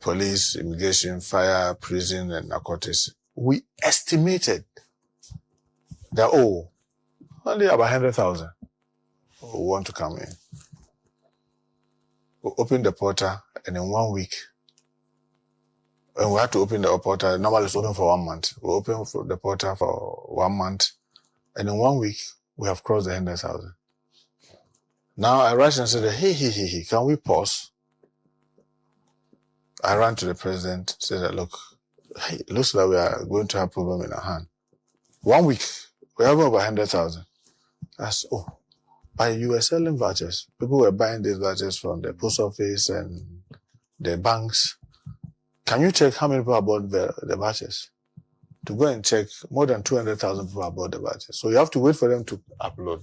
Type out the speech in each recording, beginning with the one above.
police, immigration, fire, prison, and narcotics, we estimated that, only about 100,000 who want to come in. We opened the portal, and in 1 week, and we had to open the portal. Normally it's open for 1 month. We opened the portal for 1 month, and in 1 week, we have crossed the 100,000. Now I rushed and said, hey, can we pause? I ran to the president, said that, look, it looks like we are going to have problem in our hand. 1 week, we have over 100,000. That's, but you were selling vouchers. People were buying these vouchers from the post office and the banks. Can you check how many people have bought the vouchers? To go and check, more than 200,000 people have bought the vouchers. So you have to wait for them to upload.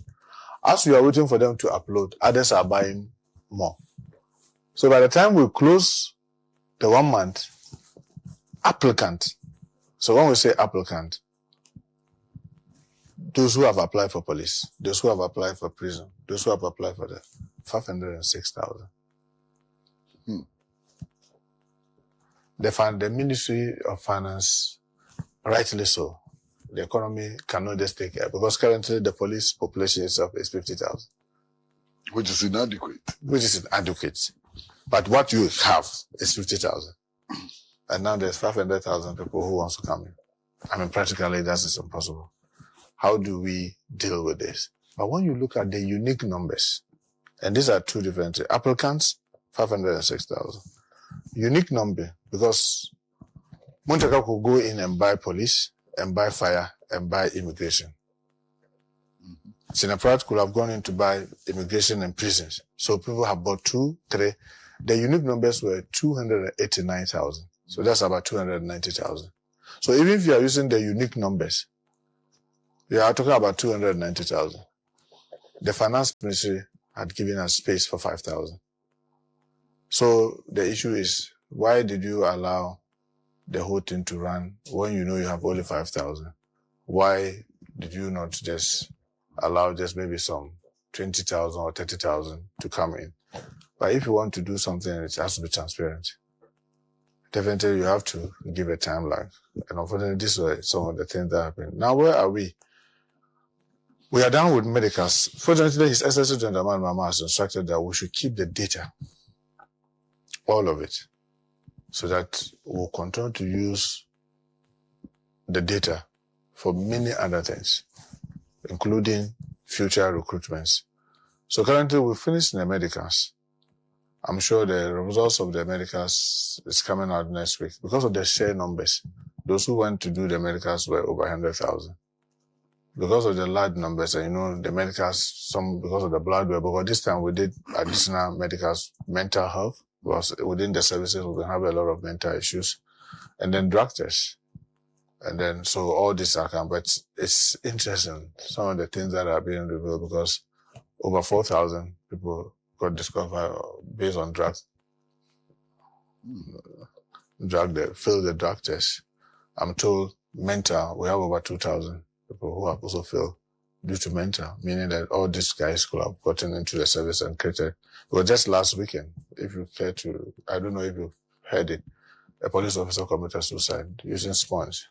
As you are waiting for them to upload, others are buying more. So by the time we close the 1 month, applicant. So when we say applicant, those who have applied for police, those who have applied for prison, those who have applied for the 506,000. The Ministry of Finance, rightly so, the economy cannot just take care because currently the police population itself is 50,000. Which is inadequate. But what you have is 50,000. And now there's 500,000 people who want to come in. I mean, practically that is impossible. How do we deal with this? But when you look at the unique numbers, and these are two different applicants, 506,000. Unique number, because Montaka could go in and buy police, and buy fire, and buy immigration. Sinaprat could have gone in to buy immigration and prisons. So people have bought 2, 3. The unique numbers were 289,000. So that's about 290,000. So even if you are using the unique numbers, you are talking about 290,000. The finance ministry had given us space for 5,000. So the issue is, why did you allow the whole thing to run when you know you have only 5,000? Why did you not just allow just maybe some 20,000 or 30,000 to come in? But if you want to do something, it has to be transparent. Definitely you have to give a timeline. And unfortunately, these were some of the things that happened. Now, where are we? We are done with medicals. Fortunately, His Excellency Gentleman Mama has instructed that we should keep the data, all of it, so that we'll continue to use the data for many other things, including future recruitments. So currently, we've finished the medicals. I'm sure the results of the medicals is coming out next week. Because of the share numbers, those who went to do the medicals were over 100,000. Because of the large numbers, and the medicals, some because of the blood work, because this time we did additional medicals, mental health, because within the services we have a lot of mental issues, and then drug tests. And then, so all this are come, but it's interesting, some of the things that are being revealed, because over 4,000 people got discovered based on drugs. They failed the drug test. I'm told mental, we have over 2,000 people who have also failed due to mental, meaning that all these guys could have gotten into the service and created. It was just last weekend, if you care to, I don't know if you've heard it, a police officer committed suicide using sponge.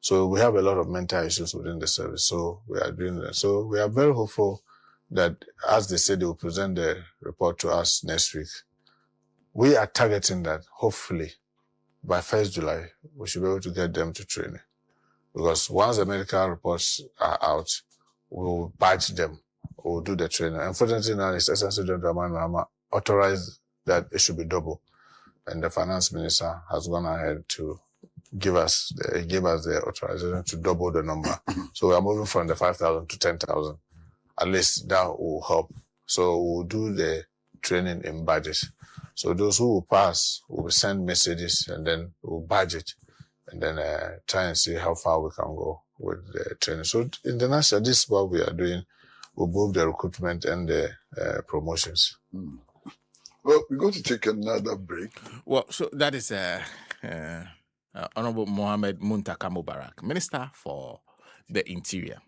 So we have a lot of mental issues within the service. So we are doing that. So we are very hopeful that, as they said, they will present the report to us next week. We are targeting that, hopefully, by 1st July, we should be able to get them to training. Because once the medical reports are out, we will badge them. We will do the training. Unfortunately, now His Excellency Dr. Mahama authorized that it should be double. And the finance minister has gone ahead to give us the authorization to double the number. So we are moving from the 5,000 to 10,000. At least that will help. So we'll do the training in badges. So those who will pass will send messages, and then we'll badge it, and then try and see how far we can go with the training. So in the nutshell, this is what we are doing with both the recruitment and the promotions. Well, we're going to take another break. Well, so that is Honorable Mohammed Muntaka Mubarak, Minister for the Interior.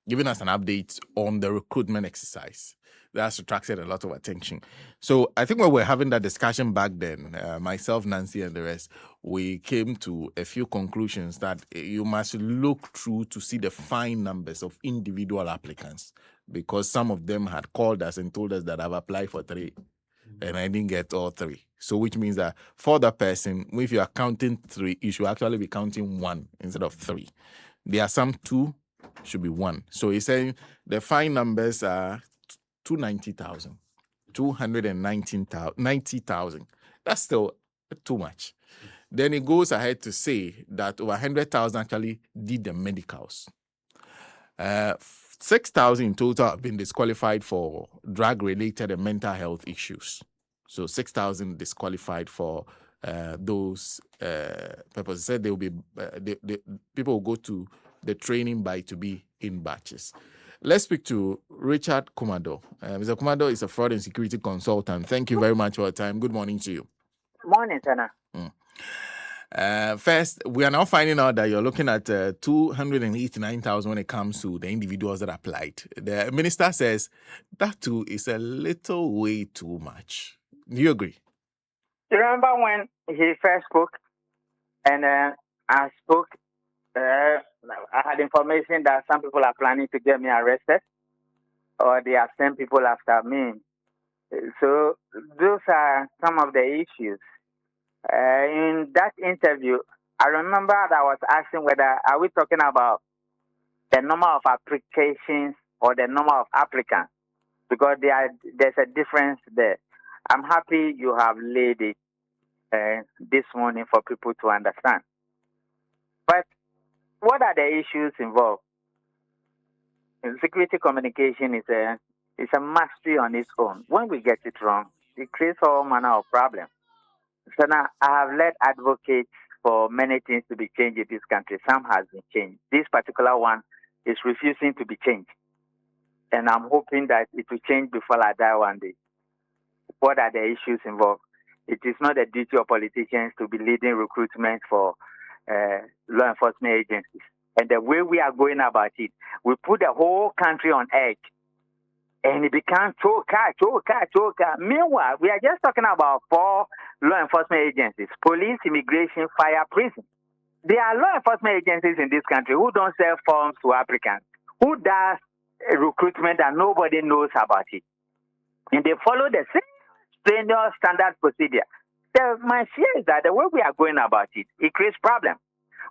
giving us an update on the recruitment exercise. That's attracted a lot of attention. So I think when we were having that discussion back then, myself, Nancy, and the rest, we came to a few conclusions that you must look through to see the fine numbers of individual applicants, because some of them had called us and told us that I've applied for 3 and I didn't get all 3. So which means that for that person, if you are counting 3, you should actually be counting 1 instead of 3. There are some 2, should be 1. So he's saying the fine numbers are 290,000, 290,000. That's still too much. Then he goes ahead to say that over 100,000 actually did the medicals. 6,000 in total have been disqualified for drug-related and mental health issues. So 6,000 disqualified for those purposes. Said they will be people will go to the training to be in batches. Let's speak to Richard Kumadoe. Mr. Kumadoe is a fraud and security consultant. Thank you very much for your time. Good morning to you. Morning, Sana. First, we are now finding out that you're looking at 289,000 when it comes to the individuals that applied. The minister says that too is a little way too much. Do you agree? You remember when he first spoke, and I spoke, I had information that some people are planning to get me arrested, or they have sent people after me. So those are some of the issues. In that interview, I remember that I was asking whether are we talking about the number of applications or the number of applicants, because there's a difference there. I'm happy you have laid it this morning for people to understand. But what are the issues involved? Security communication is a mastery on its own. When we get it wrong, it creates all manner of problems. So now I have led advocates for many things to be changed in this country. Some has been changed. This particular one is refusing to be changed. And I'm hoping that it will change before I die one day. What are the issues involved? It is not the duty of politicians to be leading recruitment for law enforcement agencies. And the way we are going about it, we put the whole country on edge. And it becomes choker. Meanwhile, we are just talking about 4 law enforcement agencies: police, immigration, fire, prison. There are law enforcement agencies in this country who don't sell forms to applicants, who does recruitment and nobody knows about it. And they follow the same standard procedure. So my fear is that the way we are going about it, it creates problems.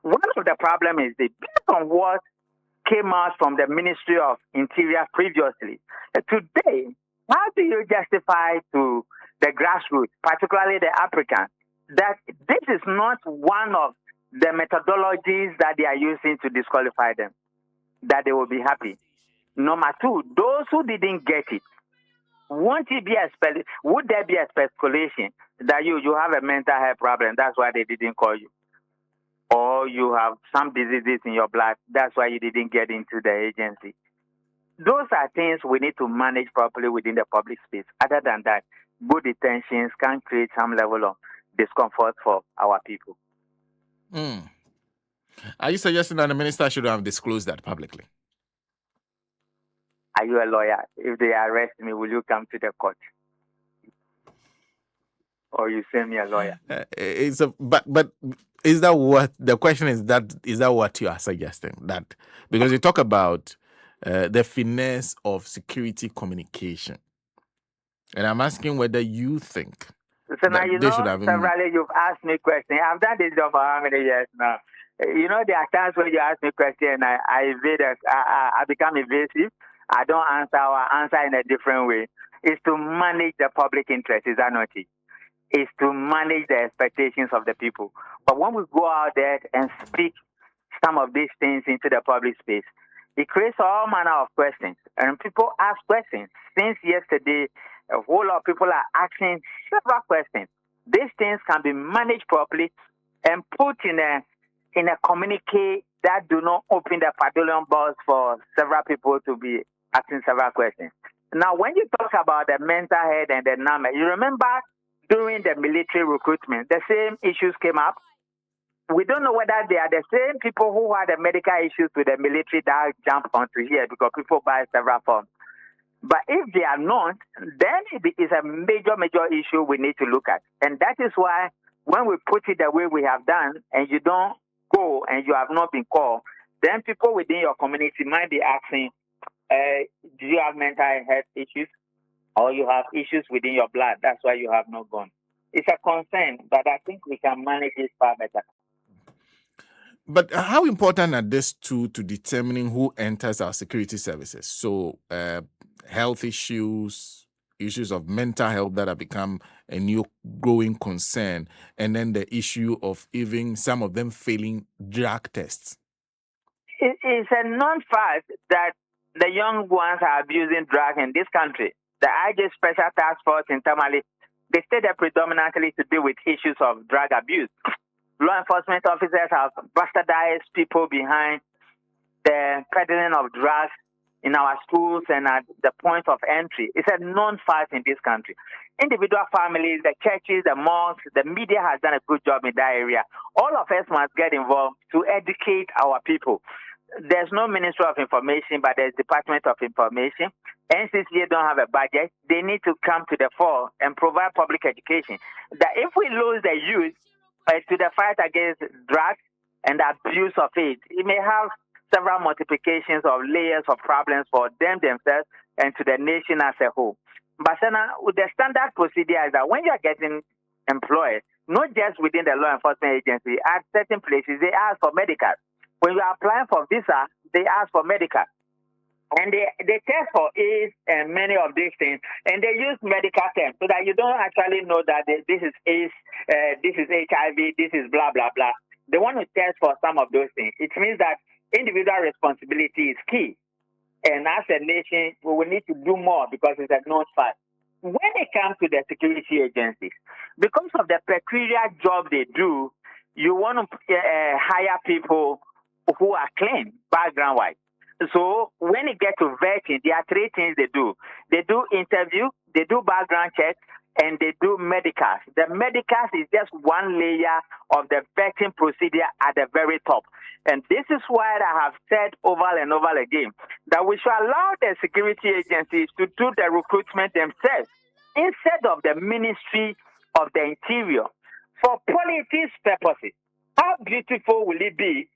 One of the problems is that based on what came out from the Ministry of Interior previously, today, how do you justify to the grassroots, particularly the applicants, that this is not one of the methodologies that they are using to disqualify them, that they will be happy? Number 2, those who didn't get it, would there be a speculation that you have a mental health problem, that's why they didn't call you? Or you have some diseases in your blood, that's why you didn't get into the agency? Those are things we need to manage properly within the public space. Other than that, good intentions can create some level of discomfort for our people. Are you suggesting that the minister should have disclosed that publicly? Are you a lawyer? If they arrest me, will you come to the court? Or you send me a lawyer? But is that what the question is? Is that what you are suggesting? That because you talk about the finesse of security communication, and I'm asking whether you think. So now severally you've asked me questions. I've done this job for how many years now? There are times when you ask me questions and I become evasive. I don't answer or answer in a different way. It's to manage the public interest, is that not it? Is to manage the expectations of the people. But when we go out there and speak some of these things into the public space, it creates all manner of questions. And people ask questions. Since yesterday, a whole lot of people are asking several questions. These things can be managed properly and put in a communique that do not open the Pandora box for several people to be asking several questions. Now, when you talk about the mental health and the number, you remember during the military recruitment, the same issues came up. We don't know whether they are the same people who had the medical issues with the military that jump onto here because people buy several forms. But if they are not, then it is a major issue we need to look at. And that is why when we put it the way we have done and you don't go and you have not been called, then people within your community might be asking, do you have mental health issues or you have issues within your blood? That's why you have not gone. It's a concern, but I think we can manage it far better. But how important are these two to determining who enters our security services? So health issues of mental health that have become a new growing concern, and then the issue of even some of them failing drug tests. It is a non-fact that the young ones are abusing drugs in this country. The IJ Special Task Force in Tamale, they stay there predominantly to deal with issues of drug abuse. Law enforcement officers have bastardized people behind the peddling of drugs in our schools and at the point of entry. It's a non-fact in this country. Individual families, the churches, the mosques, the media has done a good job in that area. All of us must get involved to educate our people. There's no Ministry of Information, but there's Department of Information. NCCA don't have a budget. They need to come to the fore and provide public education. That if we lose the youth to the fight against drugs and the abuse of it, it may have several multiplications of layers of problems for them themselves and to the nation as a whole. But with the standard procedure is that when you are getting employed, not just within the law enforcement agency, at certain places, they ask for medical. When you are applying for visa, they ask for medical. And they test for AIDS and many of these things, and they use medical terms so that you don't actually know that this is AIDS, this is HIV, this is blah, blah, blah. They want to test for some of those things. It means that individual responsibility is key. And as a nation, we will need to do more because it's a known fact. When it comes to the security agencies, because of the peculiar job they do, you want to hire people who are clean background-wise. So when it gets to vetting, there are three things they do. They do interview, they do background checks, and they do medicals. The medicals is just one layer of the vetting procedure at the very top. And this is why I have said over and over again that we should allow the security agencies to do the recruitment themselves instead of the Ministry of the Interior for politics purposes. How beautiful will it be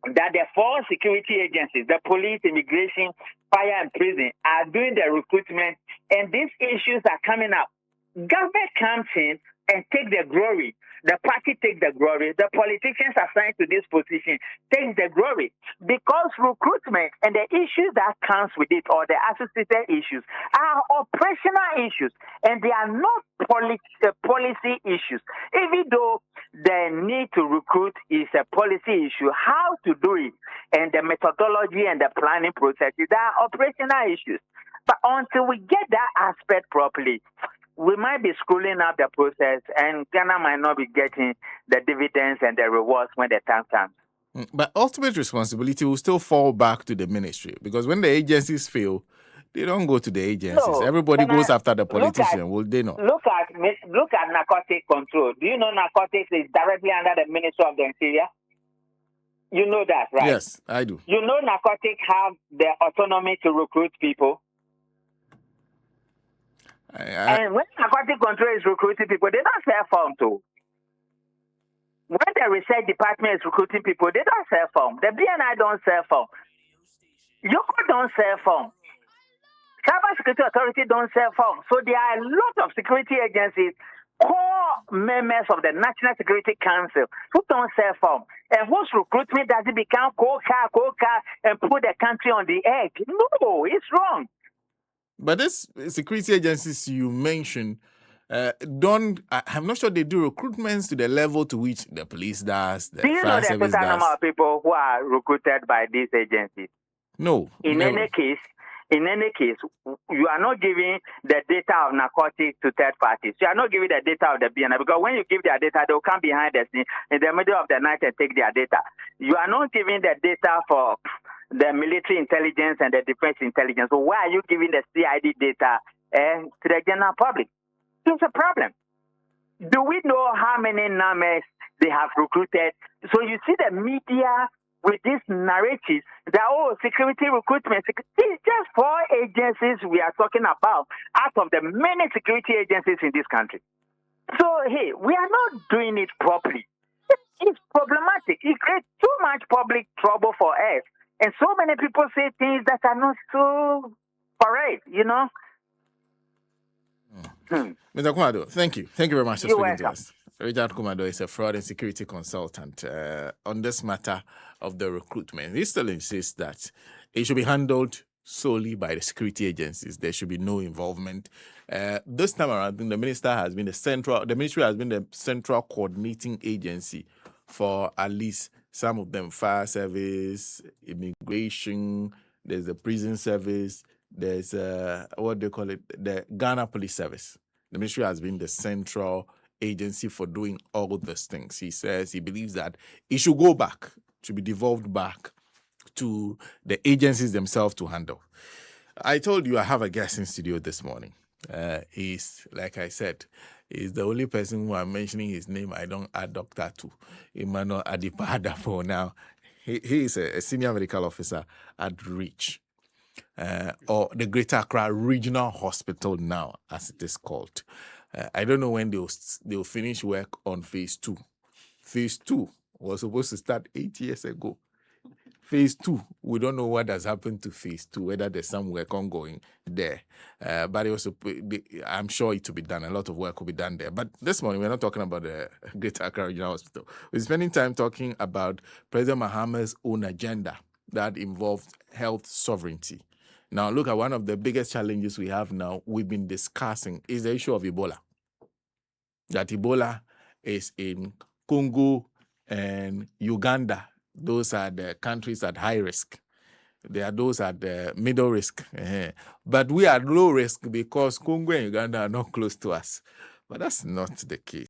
that the four security agencies, the police, immigration, fire, and prison, are doing the recruitment, and these issues are coming up. Government comes in and take the glory. The party takes the glory. The politicians assigned to this position take the glory because recruitment and the issues that comes with it or the associated issues are operational issues and they are not policy issues. Even though the need to recruit is a policy issue, how to do it and the methodology and the planning processes are operational issues. But until we get that aspect properly, we might be screwing up the process and Ghana might not be getting the dividends and the rewards when the time comes. But ultimate responsibility will still fall back to the ministry because when the agencies fail, they don't go to the agencies. No, everybody goes after the politician, will they not? Look at narcotic control. Do you know narcotics is directly under the Ministry of the Interior? You know that, right? Yes, I do. You know narcotics have the autonomy to recruit people. And when narcotic control is recruiting people, they don't sell form too. When the research department is recruiting people, they don't sell form. The BNI don't sell form. YOCO don't sell form. Cyber Security Authority don't sell form. So there are a lot of security agencies, core members of the National Security Council, who don't sell form. And whose recruitment does it become coca, and put the country on the edge? No, it's wrong. But these security agencies you mentioned I'm not sure they do recruitments to the level to which the police does, the do you know fire the service total does. number of people who are recruited by these agencies? No. In any case, you are not giving the data of narcotics to third parties. You are not giving the data of the BNI because when you give their data, they'll come behind the scene in the middle of the night and take their data. You are not giving the data for the military intelligence and the defense intelligence. So why are you giving the CID data to the general public? It's a problem. Do we know how many numbers the they have recruited. So you see the media with these narratives that, security recruitment. It's just 4 agencies we are talking about out of the many security agencies in this country. So, hey, we are not doing it properly. It's problematic. It creates too much public trouble for us. And so many people say things that are not so correct, Mr. Kumadoe, thank you. Thank you very much for You're speaking to welcome. us. Richard Kumadoe is a fraud and security consultant on this matter of the recruitment. He still insists that it should be handled solely by the security agencies. There should be no involvement. This time around, the ministry has been the central coordinating agency for at least some of them: fire service, immigration, there's the prison service, there's what they call it, the Ghana Police Service. The ministry has been the central agency for doing all these things. He says he believes that it should go back, to be devolved back to the agencies themselves to handle. I told you I have a guest in studio this morning. He's, like I said, he's the only person who I'm mentioning his name I don't add doctor to, Emmanuel Adipa now. He is a senior medical officer at REACH, or the Greater Accra Regional Hospital now, as it is called. I don't know when they'll finish work on phase 2. Phase 2 was supposed to start 8 years ago. Phase 2, we don't know what has happened to phase 2, whether there's some work ongoing there. But it was, I'm sure it will be done. A lot of work will be done there. But this morning, we're not talking about the Greater Accra Regional Hospital. We're spending time talking about President Mahama's own agenda that involved health sovereignty. Now, look at one of the biggest challenges we have now, we've been discussing, is the issue of Ebola. That Ebola is in Congo and Uganda. Those are the countries at high risk. There are those at the middle risk. But we are low risk because Congo and Uganda are not close to us. But that's not the case.